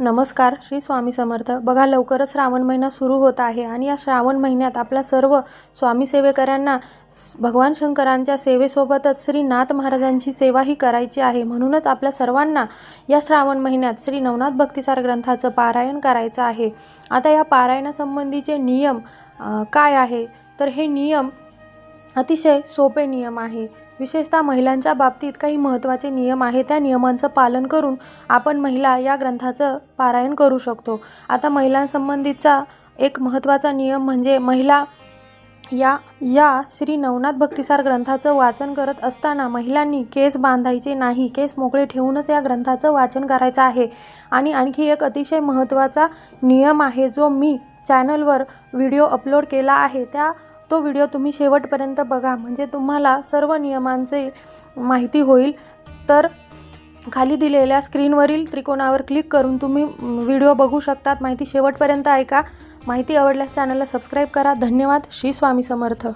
नमस्कार, श्री स्वामी समर्थ. बघा, लवकरच श्रावण महिना सुरू होत आहे आणि या श्रावण महिन्यात आपल्या सर्व स्वामी सेवेकऱ्यांना भगवान शंकरांच्या सेवेसोबतच श्री नाथ महाराजांची सेवाही करायची आहे. म्हणूनच आपल्या सर्वांना या श्रावण महिन्यात श्री नवनाथ भक्तिसार ग्रंथाचं पारायण करायचं आहे. आता या पारायणासंबंधीचे नियम काय आहे, तर हे नियम अतिशय सोपे नियम आहे. विशेषतः महिलांच्या बाबतीत काही महत्त्वाचे नियम आहेत. त्या नियमांचं पालन करून आपण महिला या ग्रंथाचं पारायण करू शकतो. आता महिलांसंबंधीचा एक महत्त्वाचा नियम म्हणजे महिला या श्री नवनाथ भक्तिसार ग्रंथाचं वाचन करत असताना महिलांनी केस बांधायचे नाही. केस मोकळे ठेवूनच या ग्रंथाचं वाचन करायचं आहे. आणि आणखी एक अतिशय महत्त्वाचा नियम आहे, जो मी चॅनलवर व्हिडिओ अपलोड केला आहे. तो व्हिडिओ तुम्ही शेवटपर्यंत बघा, म्हणजे तुम्हाला सर्व नियमांचे माहिती होईल. तर खाली दिलेल्या स्क्रीनवरील त्रिकोणावर क्लिक करून तुम्ही व्हिडिओ बघू शकतात. माहिती शेवटपर्यंत ऐका. माहिती आवडल्यास चॅनलला सबस्क्राईब करा. धन्यवाद. श्री स्वामी समर्थ.